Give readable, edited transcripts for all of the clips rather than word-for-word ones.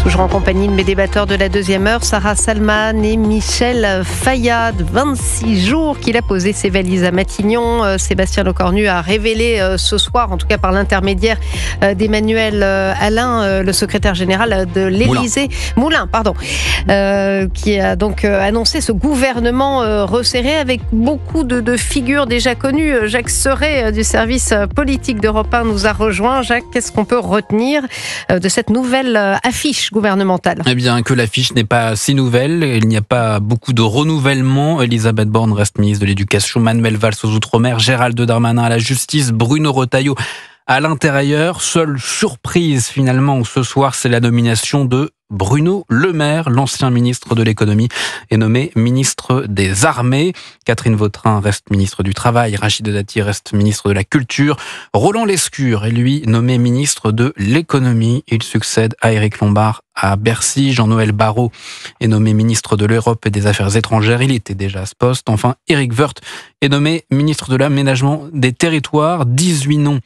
Toujours en compagnie de mes débatteurs de la deuxième heure, Sarah Salman et Michel Fayad. 26 jours qu'il a posé ses valises à Matignon. Sébastien Lecornu a révélé ce soir, en tout cas par l'intermédiaire d'Emmanuel Alain, le secrétaire général de l'Élysée, Moulin, qui a donc annoncé ce gouvernement resserré avec beaucoup de figures déjà connues. Jacques Serret du service politique d'Europe 1 nous a rejoint. Jacques, qu'est-ce qu'on peut retenir de cette nouvelle affiche gouvernementale? Eh bien, que l'affiche n'est pas si nouvelle. Il n'y a pas beaucoup de renouvellement. Elisabeth Borne reste ministre de l'Éducation, Manuel Valls aux Outre-mer, Gérald Darmanin à la Justice, Bruno Retailleau à l'Intérieur. Seule surprise finalement ce soir, c'est la nomination de Bruno Le Maire, l'ancien ministre de l'économie, est nommé ministre des Armées. Catherine Vautrin reste ministre du Travail. Rachida Dati reste ministre de la Culture. Roland Lescure est lui nommé ministre de l'économie. Il succède à Éric Lombard à Bercy. Jean-Noël Barrot est nommé ministre de l'Europe et des Affaires étrangères. Il était déjà à ce poste. Enfin, Éric Woerth est nommé ministre de l'Aménagement des Territoires. 18 noms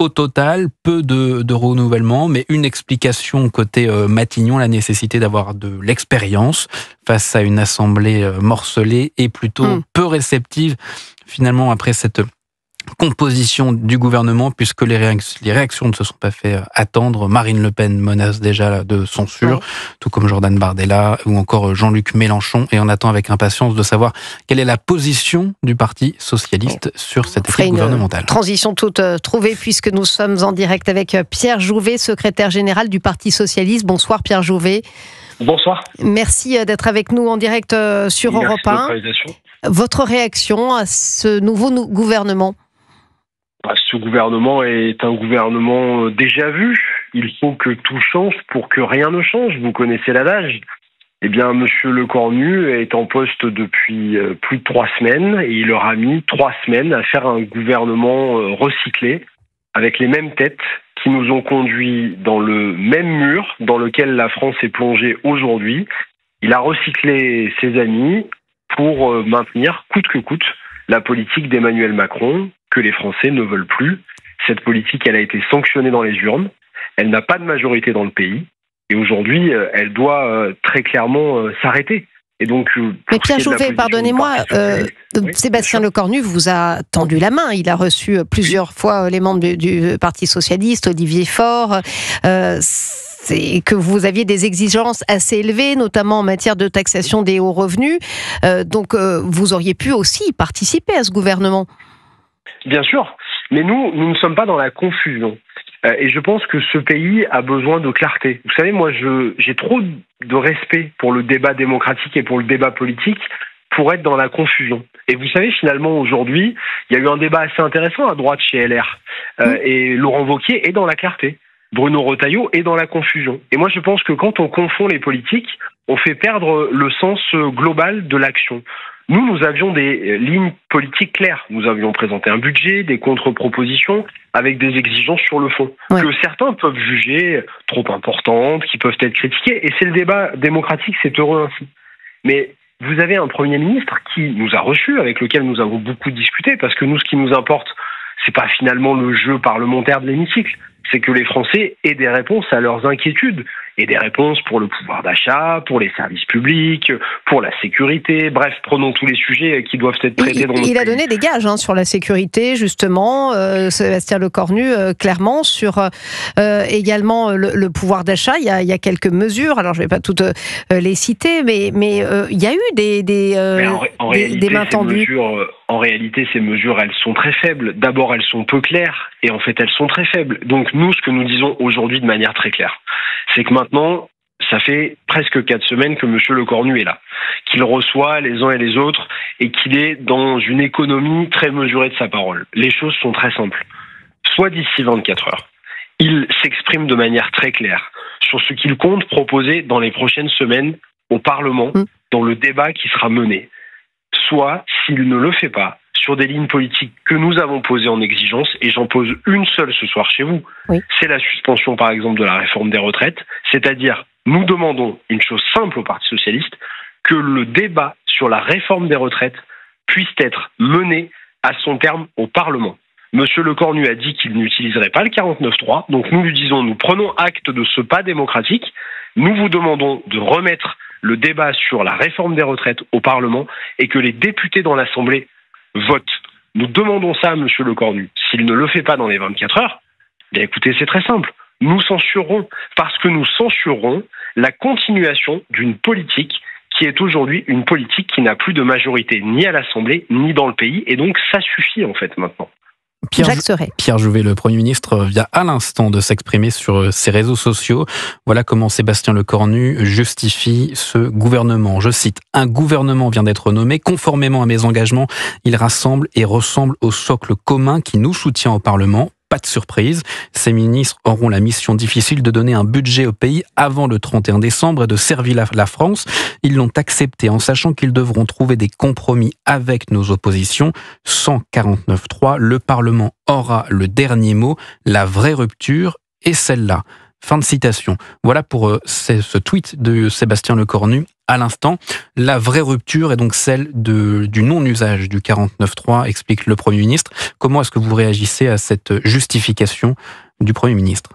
au total, peu de renouvellement, mais une explication côté Matignon, la nécessité d'avoir de l'expérience face à une assemblée morcelée et plutôt peu réceptive finalement après cette composition du gouvernement, puisque les réactions ne se sont pas fait attendre. Marine Le Pen menace déjà de censure, tout comme Jordan Bardella ou encore Jean-Luc Mélenchon, et on attend avec impatience de savoir quelle est la position du Parti socialiste sur cette équipe gouvernementale. Transition toute trouvée, puisque nous sommes en direct avec Pierre Jouvet, secrétaire général du Parti socialiste. Bonsoir Pierre Jouvet. Bonsoir. Merci d'être avec nous en direct sur Europe 1. Votre réaction à ce nouveau gouvernement? Ce gouvernement est un gouvernement déjà vu. Il faut que tout change pour que rien ne change. Vous connaissez l'adage. Eh bien, Monsieur Lecornu est en poste depuis plus de 3 semaines et il aura mis 3 semaines à faire un gouvernement recyclé avec les mêmes têtes qui nous ont conduits dans le même mur dans lequel la France est plongée aujourd'hui. Il a recyclé ses amis pour maintenir coûte que coûte la politique d'Emmanuel Macron, que les Français ne veulent plus. Cette politique, elle a été sanctionnée dans les urnes. Elle n'a pas de majorité dans le pays. Et aujourd'hui, elle doit très clairement s'arrêter. Et donc, mais Pierre Jouvet, pardonnez-moi, Sébastien Lecornu vous a tendu la main. Il a reçu plusieurs fois les membres du Parti socialiste, Olivier Faure. C'est que vous aviez des exigences assez élevées, notamment en matière de taxation des hauts revenus. Donc, vous auriez pu aussi participer à ce gouvernement. Bien sûr, mais nous ne sommes pas dans la confusion. Et je pense que ce pays a besoin de clarté. Vous savez, moi, j'ai trop de respect pour le débat démocratique et pour le débat politique pour être dans la confusion. Et vous savez, finalement, aujourd'hui, il y a eu un débat assez intéressant à droite chez LR. Et Laurent Wauquiez est dans la clarté. Bruno Retailleau est dans la confusion. Et moi, je pense que quand on confond les politiques, on fait perdre le sens global de l'action. Nous avions des lignes politiques claires. Nous avions présenté un budget, des contre-propositions, avec des exigences sur le fond, que certains peuvent juger trop importantes, qui peuvent être critiquées. Et c'est le débat démocratique, c'est heureux ainsi. Mais vous avez un Premier ministre qui nous a reçus, avec lequel nous avons beaucoup discuté, parce que nous, ce qui nous importe, c'est pas finalement le jeu parlementaire de l'hémicycle, c'est que les Français aient des réponses à leurs inquiétudes, et des réponses pour le pouvoir d'achat, pour les services publics, pour la sécurité, bref, prenons tous les sujets qui doivent être traités dans notre pays. Il a donné des gages sur la sécurité, justement, Sébastien Lecornu, clairement, sur également le pouvoir d'achat. Il y a quelques mesures, alors je ne vais pas toutes les citer, mais il y a eu des mains tendues. En réalité, ces mesures, elles sont très faibles. D'abord, elles sont peu claires, et en fait, elles sont très faibles. Donc nous, ce que nous disons aujourd'hui de manière très claire, c'est que maintenant, ça fait presque 4 semaines que M. Lecornu est là, qu'il reçoit les uns et les autres, et qu'il est dans une économie très mesurée de sa parole. Les choses sont très simples. Soit d'ici 24 heures, il s'exprime de manière très claire sur ce qu'il compte proposer dans les prochaines semaines au Parlement, dans le débat qui sera mené. Soit, s'il ne le fait pas, sur des lignes politiques que nous avons posées en exigence, et j'en pose une seule ce soir chez vous, c'est la suspension par exemple de la réforme des retraites, c'est-à-dire nous demandons une chose simple au Parti socialiste, que le débat sur la réforme des retraites puisse être mené à son terme au Parlement. Monsieur Lecornu a dit qu'il n'utiliserait pas le 49.3, donc nous lui disons, nous prenons acte de ce pas démocratique, Nous vous demandons de remettre le débat sur la réforme des retraites au Parlement et que les députés dans l'Assemblée votent. Nous demandons ça à M. Lecornu. S'il ne le fait pas dans les 24 heures, bien écoutez, c'est très simple. Nous censurerons, parce que nous censurerons la continuation d'une politique qui est aujourd'hui une politique qui n'a plus de majorité ni à l'Assemblée ni dans le pays. Et donc ça suffit en fait maintenant. Pierre Jouvet, le Premier ministre, vient à l'instant de s'exprimer sur ses réseaux sociaux. Voilà comment Sébastien Lecornu justifie ce gouvernement. Je cite, « Un gouvernement vient d'être nommé. Conformément à mes engagements, il rassemble et ressemble au socle commun qui nous soutient au Parlement. » Pas de surprise, ces ministres auront la mission difficile de donner un budget au pays avant le 31 décembre et de servir la France. Ils l'ont accepté en sachant qu'ils devront trouver des compromis avec nos oppositions. 149.3, le Parlement aura le dernier mot. La vraie rupture est celle-là. Fin de citation. Voilà pour ce tweet de Sébastien Lecornu à l'instant. La vraie rupture est donc celle du non-usage du 49.3, explique le Premier ministre. Comment est-ce que vous réagissez à cette justification du Premier ministre ?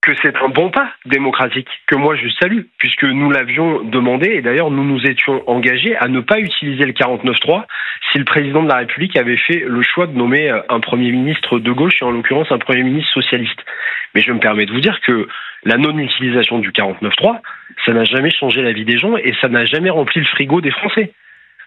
Que c'est un bon pas démocratique, que moi je salue, puisque nous l'avions demandé, et d'ailleurs nous nous étions engagés à ne pas utiliser le 49.3 si le président de la République avait fait le choix de nommer un Premier ministre de gauche, et en l'occurrence un Premier ministre socialiste. Mais je me permets de vous dire que la non-utilisation du 49.3, ça n'a jamais changé la vie des gens, et ça n'a jamais rempli le frigo des Français.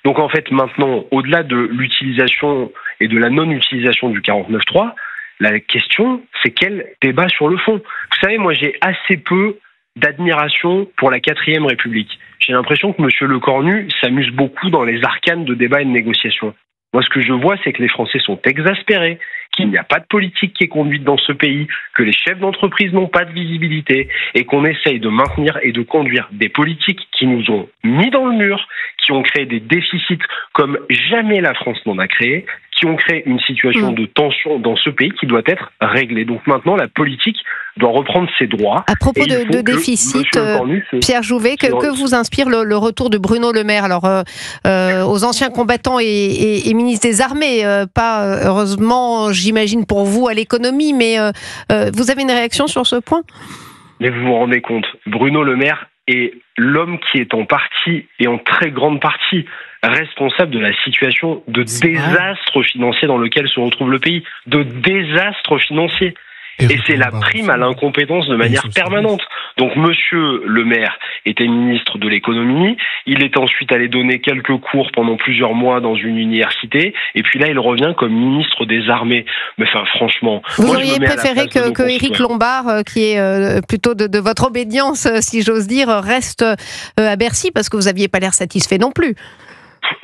Donc en fait maintenant, au-delà de l'utilisation et de la non-utilisation du 49.3, la question, c'est quel débat sur le fond. Vous savez, moi, j'ai assez peu d'admiration pour la 4ème République. J'ai l'impression que M. Lecornu s'amuse beaucoup dans les arcanes de débat et de négociation. Moi, ce que je vois, c'est que les Français sont exaspérés, qu'il n'y a pas de politique qui est conduite dans ce pays, que les chefs d'entreprise n'ont pas de visibilité et qu'on essaye de maintenir et de conduire des politiques qui nous ont mis dans le mur, qui ont créé des déficits comme jamais la France n'en a créé, qui ont créé une situation de tension dans ce pays qui doit être réglée. Donc maintenant, la politique doit reprendre ses droits. À propos de déficit, Pierre Jouvet, que vous inspire le retour de Bruno Le Maire, alors aux anciens combattants et ministres des Armées, pas heureusement, j'imagine pour vous, à l'économie, mais vous avez une réaction sur ce point ? Mais vous vous rendez compte, Bruno Le Maire est l'homme qui est en partie et en très grande partie responsable de la situation de désastre financier dans lequel se retrouve le pays, de désastre financier. Et c'est la prime à l'incompétence de manière permanente. Donc Monsieur Le Maire était ministre de l'économie, il est ensuite allé donner quelques cours pendant plusieurs mois dans une université, et puis là il revient comme ministre des Armées. Mais enfin franchement... Vous auriez préféré que Éric Lombard, qui est plutôt de votre obédience, si j'ose dire, reste à Bercy, parce que vous n'aviez pas l'air satisfait non plus.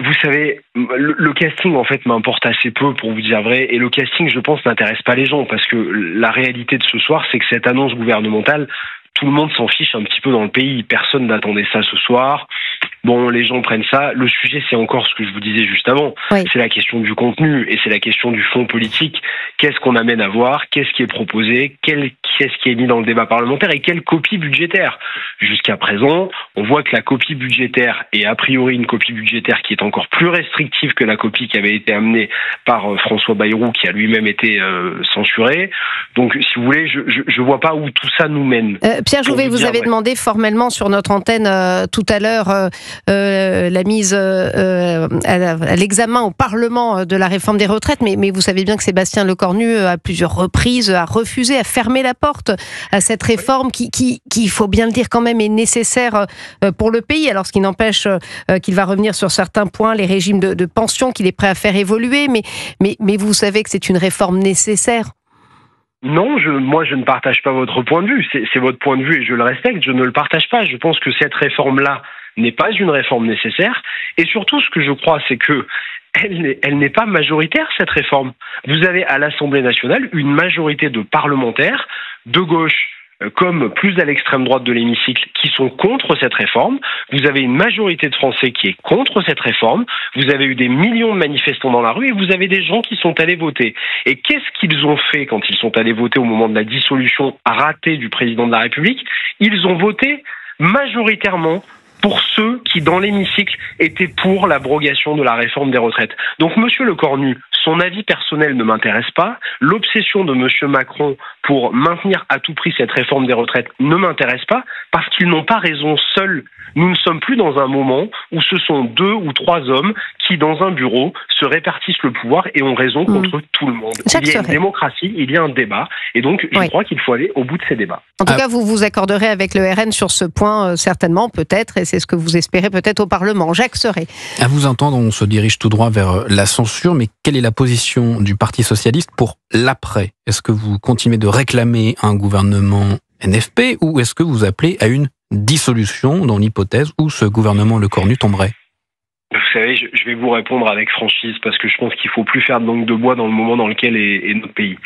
Vous savez, le casting, en fait, m'importe assez peu, pour vous dire vrai. Et le casting, je pense, n'intéresse pas les gens. Parce que la réalité de ce soir, c'est que cette annonce gouvernementale, tout le monde s'en fiche un petit peu dans le pays. Personne n'attendait ça ce soir. Bon, les gens prennent ça. Le sujet, c'est encore ce que je vous disais juste avant. Oui. C'est la question du contenu et c'est la question du fond politique. Qu'est-ce qu'on amène à voir? Qu'est-ce qui est proposé? Qu'est-ce qui est mis dans le débat parlementaire et quelle copie budgétaire? Jusqu'à présent, on voit que la copie budgétaire est a priori une copie budgétaire qui est encore plus restrictive que la copie qui avait été amenée par François Bayrou, qui a lui-même été censuré. Donc, si vous voulez, je vois pas où tout ça nous mène. Pierre Jouvet, vous avez demandé formellement sur notre antenne tout à l'heure la mise à l'examen au Parlement de la réforme des retraites, mais vous savez bien que Sébastien Lecornu, à plusieurs reprises, a refusé, a fermé la porte à cette réforme qui, il faut bien le dire quand même, est nécessaire pour le pays. Alors, ce qui n'empêche qu'il va revenir sur certains points, les régimes de pension qu'il est prêt à faire évoluer, mais vous savez que c'est une réforme nécessaire. Non, moi je ne partage pas votre point de vue. C'est votre point de vue et je le respecte. Je ne le partage pas. Je pense que cette réforme-là n'est pas une réforme nécessaire. Et surtout, ce que je crois, c'est que elle n'est pas majoritaire, cette réforme. Vous avez à l'Assemblée nationale une majorité de parlementaires de gauche, comme plus à l'extrême droite de l'hémicycle, qui sont contre cette réforme. Vous avez une majorité de Français qui est contre cette réforme. Vous avez eu des millions de manifestants dans la rue et vous avez des gens qui sont allés voter. Et qu'est-ce qu'ils ont fait quand ils sont allés voter au moment de la dissolution ratée du président de la République? Ils ont voté majoritairement pour ceux qui, dans l'hémicycle, étaient pour l'abrogation de la réforme des retraites. Donc, Monsieur Lecornu, son avis personnel ne m'intéresse pas. L'obsession de Monsieur Macron pour maintenir à tout prix cette réforme des retraites ne m'intéresse pas, parce qu'ils n'ont pas raison seuls. Nous ne sommes plus dans un moment où ce sont 2 ou 3 hommes qui, dans un bureau, se répartissent le pouvoir et ont raison contre tout le monde. Il y a une démocratie, il y a un débat, et donc je crois qu'il faut aller au bout de ces débats. En tout cas, vous vous accorderez avec le RN sur ce point, certainement, peut-être, et c'est ce que vous espérez peut-être au Parlement. Jacques Serret. À vous entendre, on se dirige tout droit vers la censure, mais quelle est la position du Parti socialiste pour l'après ? Est-ce que vous continuez de réclamer un gouvernement NFP, ou est-ce que vous appelez à une dissolution dans l'hypothèse où ce gouvernement Lecornu tomberait ? Vous savez, je vais vous répondre avec franchise, parce que je pense qu'il ne faut plus faire de langue de bois dans le moment dans lequel est notre pays.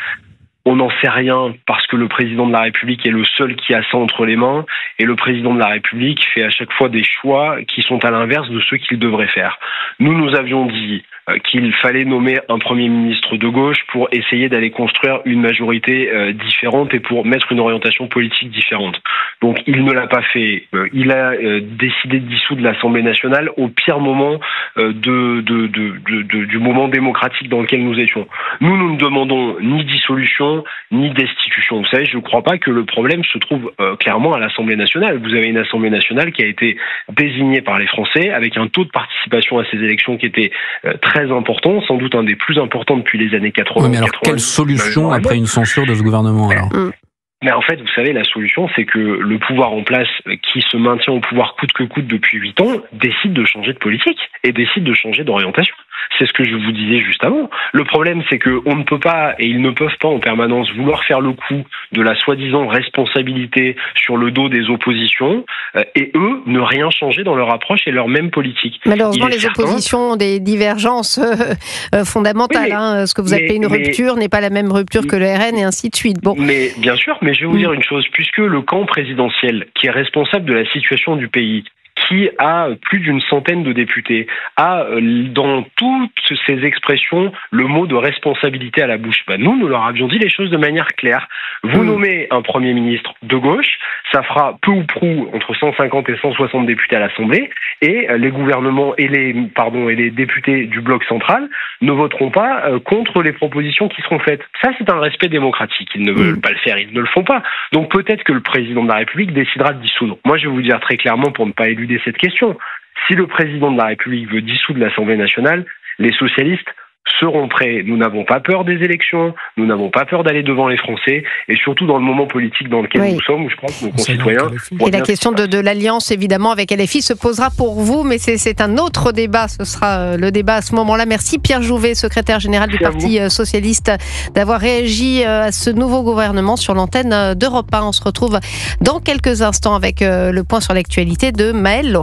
On n'en sait rien parce que le président de la République est le seul qui a ça entre les mains, et le président de la République fait à chaque fois des choix qui sont à l'inverse de ceux qu'il devrait faire. Nous avions dit qu'il fallait nommer un Premier ministre de gauche pour essayer d'aller construire une majorité différente et pour mettre une orientation politique différente. Donc il ne l'a pas fait. Il a décidé de dissoudre l'Assemblée nationale au pire moment du moment démocratique dans lequel nous étions. Nous ne demandons ni dissolution ni destitution. Vous savez, je ne crois pas que le problème se trouve clairement à l'Assemblée nationale. Vous avez une Assemblée nationale qui a été désignée par les Français avec un taux de participation à ces élections qui était très important, sans doute un des plus importants depuis les années 80. Oui, mais alors quelle solution après une censure de ce gouvernement alors ? Mais en fait, vous savez, la solution, c'est que le pouvoir en place, qui se maintient au pouvoir coûte que coûte depuis 8 ans, décide de changer de politique et décide de changer d'orientation. C'est ce que je vous disais juste avant. Le problème, c'est qu'on ne peut pas, et ils ne peuvent pas en permanence, vouloir faire le coup de la soi-disant responsabilité sur le dos des oppositions, et eux, ne rien changer dans leur approche et leur même politique. Malheureusement, les oppositions ont des divergences fondamentales. Oui, ce que vous appelez une rupture n'est pas la même rupture que le RN, et ainsi de suite. Bon. Mais bien sûr, mais je vais vous dire une chose, puisque le camp présidentiel, qui est responsable de la situation du pays, qui a plus d'une centaine de députés, a dans toutes ces expressions le mot de responsabilité à la bouche. Nous leur avions dit les choses de manière claire. Vous nommez un Premier ministre de gauche, ça fera peu ou prou entre 150 et 160 députés à l'Assemblée, et les gouvernements et les députés du bloc central ne voteront pas contre les propositions qui seront faites. Ça, c'est un respect démocratique. Ils ne veulent pas le faire, ils ne le font pas. Donc peut-être que le président de la République décidera de dissoudre. Moi, je vais vous dire très clairement, pour ne pas éluder cette question, si le président de la République veut dissoudre l'Assemblée nationale, les socialistes seront prêts. Nous n'avons pas peur des élections, nous n'avons pas peur d'aller devant les Français, et surtout dans le moment politique dans lequel nous sommes, où je crois que nos concitoyens... Et la question de l'alliance, évidemment, avec LFI se posera pour vous, mais c'est un autre débat, ce sera le débat à ce moment-là. Merci Pierre Jouvet, secrétaire général du Parti socialiste, d'avoir réagi à ce nouveau gouvernement sur l'antenne d'Europe 1. On se retrouve dans quelques instants avec le point sur l'actualité de Maëlle Laurent.